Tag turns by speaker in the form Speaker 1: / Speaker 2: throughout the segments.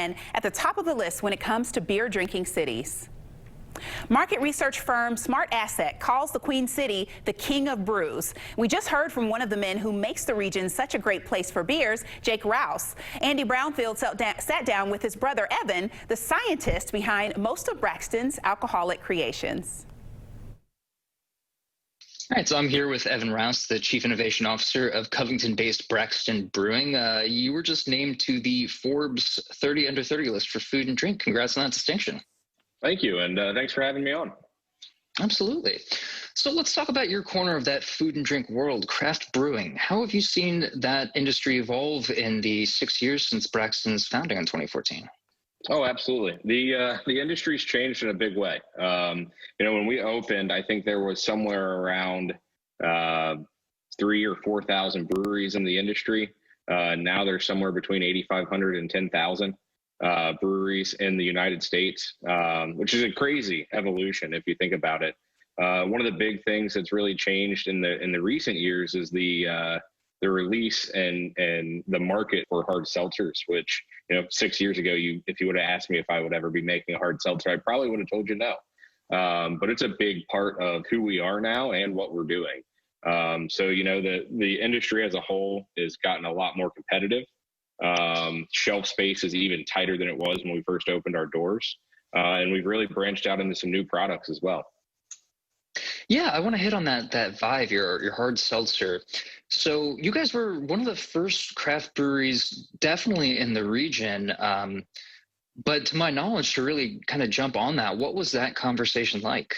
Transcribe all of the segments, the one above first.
Speaker 1: again at the top of the list when it comes to beer drinking cities. Market research firm Smart Asset calls the Queen City the king of brews. We just heard from one of the men who makes the region such a great place for beers, Jake Rouse. Andy Brownfield sat down with his brother Evan, the scientist behind most of Braxton's alcoholic creations.
Speaker 2: All right, so I'm here with Evan Rouse, the Chief Innovation Officer of Covington-based Braxton Brewing. You were just named to the Forbes 30 Under 30 list for food and drink. Congrats on that distinction.
Speaker 3: Thank you, and thanks for having me on.
Speaker 2: Absolutely. So let's talk about your corner of that food and drink world, craft brewing. How have you seen that industry evolve in the 6 years since Braxton's founding in 2014?
Speaker 3: Oh, absolutely. The industry's changed in a big way. When we opened, I think there was somewhere around 3,000 or 4,000 breweries in the industry. Now there's somewhere between 8,500 and 10,000 breweries in the United States, which is a crazy evolution if you think about it. One of the big things that's really changed in the recent years is the release and the market for hard seltzers, which 6 years ago, if you would have asked me if I would ever be making a hard seltzer, I probably would have told you no. But it's a big part of who we are now and what we're doing. The industry as a whole has gotten a lot more competitive. Shelf space is even tighter than it was when we first opened our doors. And we've really branched out into some new products as well.
Speaker 2: Yeah, I want to hit on that Vive, your hard seltzer. So you guys were one of the first craft breweries definitely in the region. But to my knowledge, to really kind of jump on that, what was that conversation like?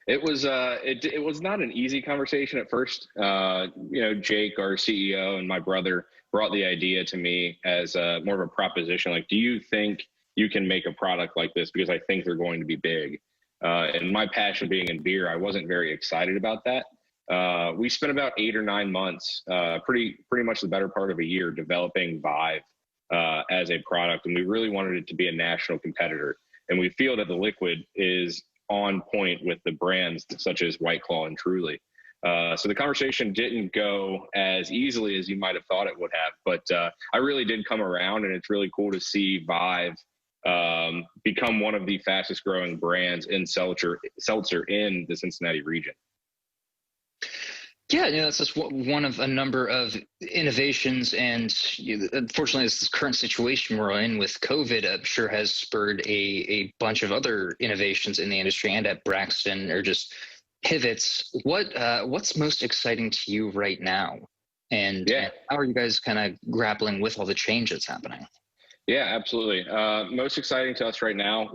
Speaker 3: It was it was not an easy conversation at first. Jake, our CEO, and my brother brought the idea to me as more of a proposition. Like, do you think you can make a product like this? Because I think they're going to be big. And my passion being in beer, I wasn't very excited about that. We spent about 8 or 9 months, pretty much the better part of a year, developing Vive as a product, and we really wanted it to be a national competitor. And we feel that the liquid is on point with the brands such as White Claw and Truly. So the conversation didn't go as easily as you might have thought it would have, but I really did come around, and it's really cool to see Vive become one of the fastest growing brands in seltzer in the Cincinnati region.
Speaker 2: Yeah, that's just one of a number of innovations, and unfortunately, this current situation we're in with COVID, I'm sure has spurred a bunch of other innovations in the industry and at Braxton, or just pivots. What's most exciting to you right now, and how are you guys kind of grappling with all the change that's happening?
Speaker 3: Yeah, absolutely. Most exciting to us right now,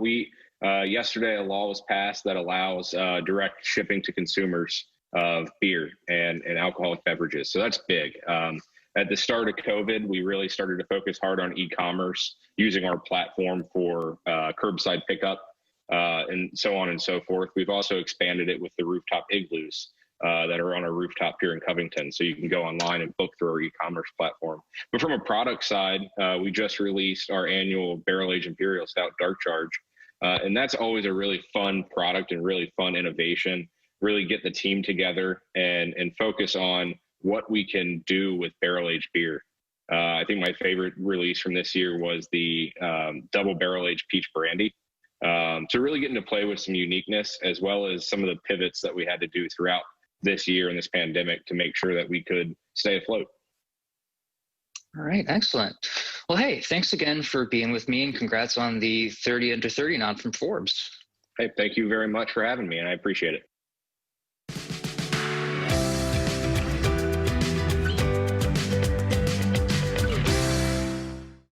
Speaker 3: yesterday a law was passed that allows direct shipping to consumers of beer and alcoholic beverages. So that's big. At the start of COVID, we really started to focus hard on e-commerce, using our platform for curbside pickup and so on and so forth. We've also expanded it with the rooftop igloos that are on our rooftop here in Covington. So you can go online and book through our e-commerce platform. But from a product side, we just released our annual Barrel-Aged Imperial Stout Dark Charge. And that's always a really fun product and really fun innovation. Really get the team together and focus on what we can do with barrel-aged beer. I think my favorite release from this year was the double barrel-aged peach brandy. So really getting to play with some uniqueness, as well as some of the pivots that we had to do throughout this year and this pandemic to make sure that we could stay afloat.
Speaker 2: All right, excellent. Well, hey, thanks again for being with me, and congrats on the 30 Under 30 nod from Forbes.
Speaker 3: Hey, thank you very much for having me, and I appreciate it.